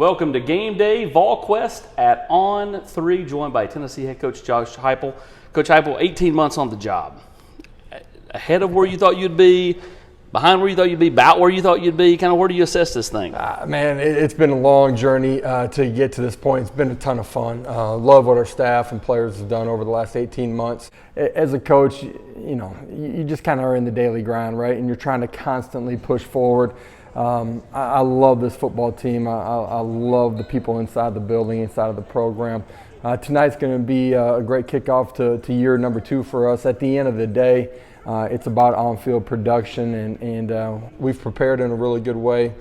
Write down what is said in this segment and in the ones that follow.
Welcome to Game Day, Volquest at On3, joined by Tennessee head coach Josh Heupel. Coach Heupel, 18 months on the job. Ahead of where you thought you'd be, behind where you thought you'd be, about where you thought you'd be, kind of where do you assess this thing? Man, it's been a long journey to get to this point. It's been a ton of fun. Love what our staff and players have done over the last 18 months. As a coach, you just kind of are in the daily grind, right? And you're trying to constantly push forward. I love this football team. I love the people inside the building, inside of the program. Tonight's going to be a great kickoff to year number 2 for us. At the end of the day, it's about on-field production, and we've prepared in a really good way.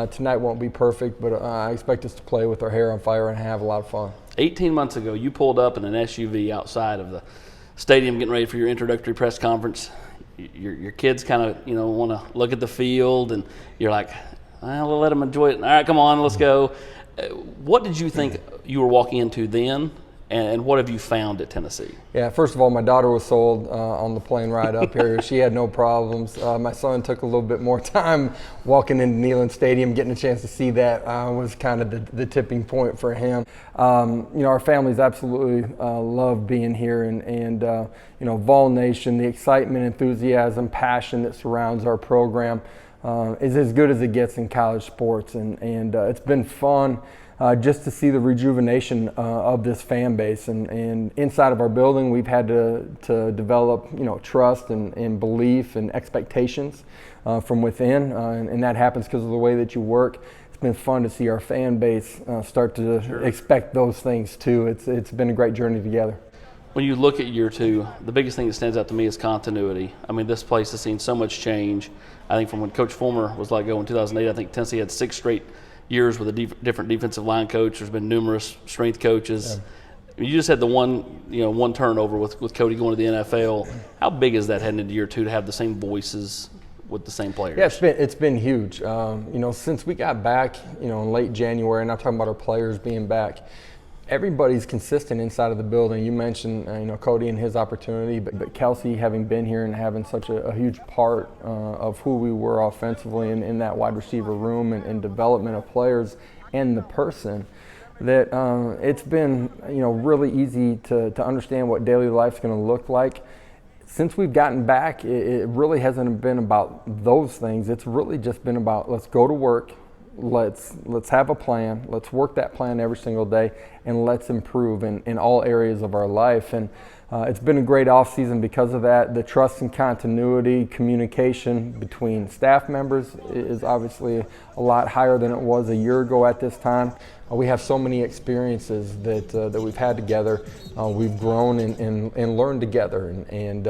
Tonight won't be perfect, but I expect us to play with our hair on fire and have a lot of fun. 18 months ago, you pulled up in an SUV outside of the stadium getting ready for your introductory press conference. Your kids kind of, want to look at the field, and you're like, we'll let them enjoy it. All right, come on, let's go. What did you think you were walking into then, and what have you found at Tennessee? Yeah, first of all, my daughter was sold on the plane ride up here. She had no problems. My son took a little bit more time walking into Neyland Stadium. Getting a chance to see that was kind of the tipping point for him. Our families absolutely love being here, and Vol Nation, the excitement, enthusiasm, passion that surrounds our program is as good as it gets in college sports, and it's been fun. Just to see the rejuvenation of this fan base, and inside of our building, we've had to develop trust and belief and expectations from within, and that happens because of the way that you work. It's been fun to see our fan base start to expect those things too. It's been a great journey together. When you look at year 2, the biggest thing that stands out to me is continuity. I mean, this place has seen so much change. I think from when Coach Fulmer was let go in 2008, I think Tennessee had 6 straight years with a different defensive line coach. There's been numerous strength coaches. Yeah. You just had the one turnover with Cody going to the NFL. How big is that heading into year 2 to have the same voices with the same players? Yeah, it's been huge. Since we got back, in late January, and I'm talking about our players being back, everybody's consistent inside of the building. You mentioned, Cody and his opportunity, but Kelsey having been here and having such a huge part of who we were offensively in that wide receiver room and development of players and the person, that it's been, really easy to understand what daily life's going to look like. Since we've gotten back, it really hasn't been about those things. It's really just been about, let's go to work. Let's have a plan. Let's work that plan every single day, and let's improve in all areas of our life. And it's been a great off season because of that. The trust and continuity, communication between staff members is obviously a lot higher than it was a year ago at this time. We have so many experiences that we've had together. We've grown and learned together, and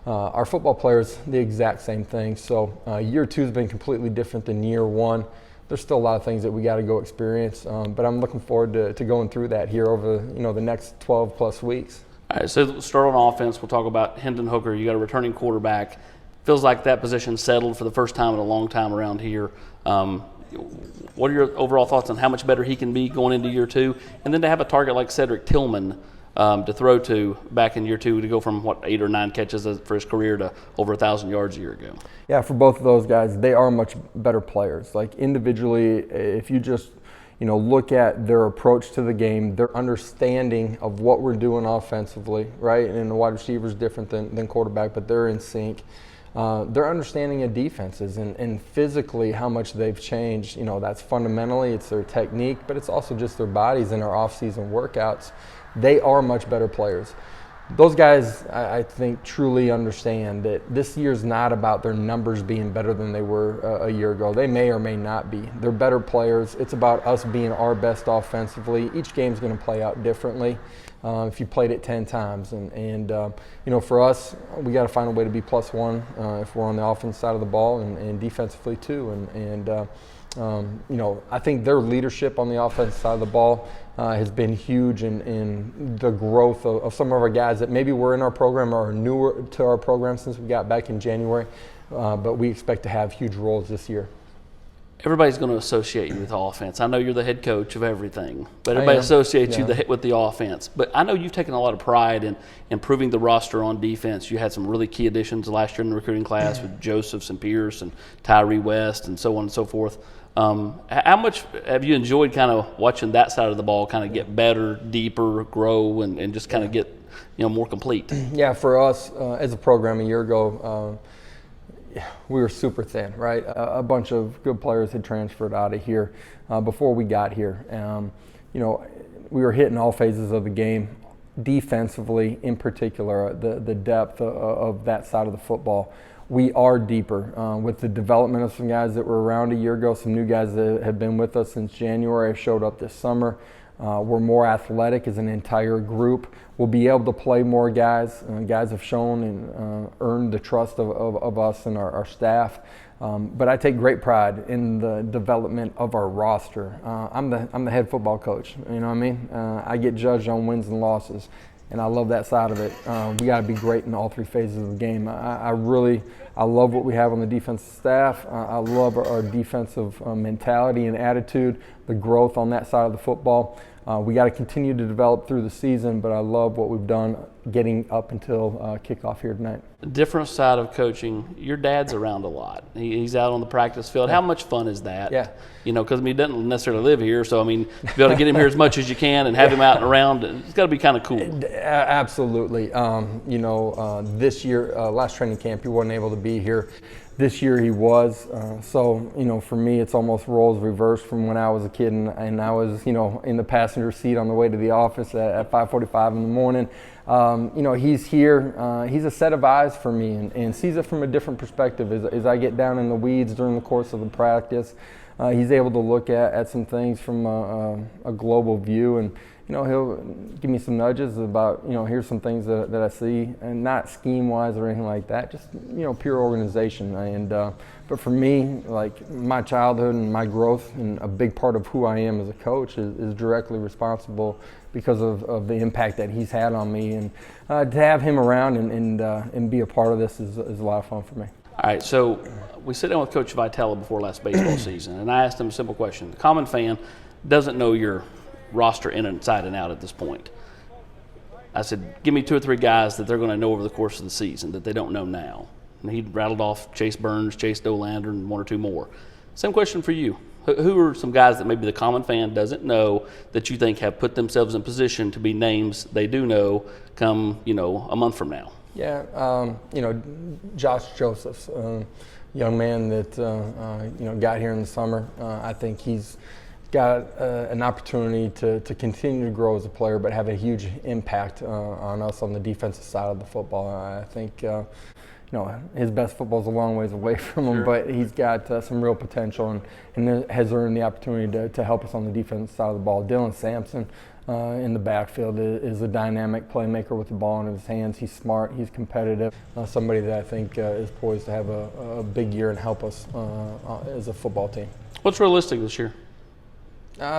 our football players, the exact same thing. So year 2 has been completely different than year 1. There's still a lot of things that we got to go experience, but I'm looking forward to going through that here over the next 12 plus weeks. All right, so let's start on offense. We'll talk about Hendon Hooker. You got a returning quarterback. Feels like that position settled for the first time in a long time around here. What are your overall thoughts on how much better he can be going into year 2, and then to have a target like Cedric Tillman to throw to back in year 2 to go from 8 or 9 catches for his career to over 1,000 yards a year ago? Yeah, for both of those guys, they are much better players. Like individually, if you just look at their approach to the game, their understanding of what we're doing offensively, right? And the wide receiver is different than quarterback, but they're in sync. Their understanding of defenses and physically how much they've changed. That's fundamentally, it's their technique, but it's also just their bodies and our off-season workouts. They are much better players. Those guys, I think, truly understand that this year's not about their numbers being better than they were a year ago. They may or may not be. They're better players. It's about us being our best offensively. Each game's going to play out differently if you played it 10 times. And for us, we got to find a way to be +1 if we're on the offense side of the ball and defensively too. I think their leadership on the offensive side of the ball has been huge in the growth of some of our guys that maybe were in our program or are newer to our program since we got back in January, but we expect to have huge roles this year. everybody's going to associate you with offense. I know you're the head coach of everything, but everybody associates you with the offense. But I know you've taken a lot of pride in improving the roster on defense. You had some really key additions last year in the recruiting class with Josephs and Pierce and Tyree West and so on and so forth. How much have you enjoyed kind of watching that side of the ball kind of get better, deeper, grow, and just kind of get more complete? Yeah, for us as a program a year ago, we were super thin, right? A bunch of good players had transferred out of here before we got here. We were hitting all phases of the game, defensively in particular, the depth of that side of the football. We are deeper with the development of some guys that were around a year ago, some new guys that have been with us since January have showed up this summer. We're more athletic as an entire group. We'll be able to play more guys. Guys have shown and earned the trust of us and our staff. But I take great pride in the development of our roster. I'm the head football coach. You know what I mean? I get judged on wins and losses, and I love that side of it. We got to be great in all three phases of the game. I love what we have on the defensive staff. I love our defensive mentality and attitude, the growth on that side of the football. We got to continue to develop through the season, but I love what we've done getting up until kickoff here tonight. Different side of coaching. Your dad's around a lot. He's out on the practice field. How much fun is that? Yeah. Because he doesn't necessarily live here, so to be able to get him here as much as you can and have him out and around, it's got to be kind of cool. Absolutely. This year, last training camp, he wasn't able to be here. This year he was. For me, it's almost roles reversed from when I was a kid and I was, in the passenger seat on the way to the office at 5:45 in the morning. He's here. He's a set of eyes for me and sees it from a different perspective. As I get down in the weeds during the course of the practice, he's able to look at some things from a global view, and he'll give me some nudges about here's some things that I see, and not scheme wise or anything like that, just pure organization. And but for me, like my childhood and my growth, and a big part of who I am as a coach is directly responsible because of the impact that he's had on me, and to have him around and be a part of this is a lot of fun for me. All right, so we sat down with Coach Vitella before last baseball season, and I asked him a simple question. The common fan doesn't know your roster inside and out at this point. I said, give me 2 or 3 guys that they're going to know over the course of the season that they don't know now. And he rattled off Chase Burns, Chase Dolander, and 1 or 2 more. Same question for you. Who are some guys that maybe the common fan doesn't know that you think have put themselves in position to be names they do know come, a month from now? Yeah, Josh Josephs, young man that, got here in the summer. I think he's got an opportunity to continue to grow as a player, but have a huge impact on us on the defensive side of the football. I think, his best football is a long ways away from him, but he's got some real potential and has earned the opportunity to help us on the defensive side of the ball. Dylan Sampson in the backfield is a dynamic playmaker with the ball in his hands. He's smart, he's competitive, somebody that I think is poised to have a big year and help us as a football team. What's realistic this year?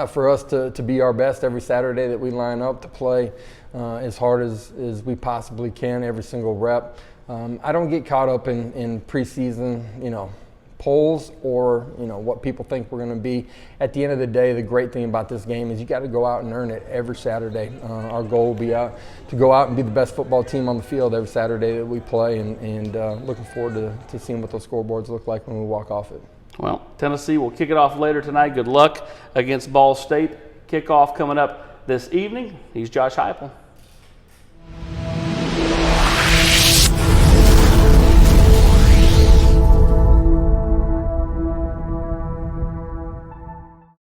For us to be our best every Saturday that we line up, to play as hard as we possibly can every single rep. I don't get caught up in preseason, polls or what people think we're going to be. At the end of the day, the great thing about this game is you got to go out and earn it every Saturday. Our goal will be to go out and be the best football team on the field every Saturday that we play, and looking forward to seeing what those scoreboards look like when we walk off it. Well, Tennessee will kick it off later tonight. Good luck against Ball State. Kickoff coming up this evening. He's Josh Heupel.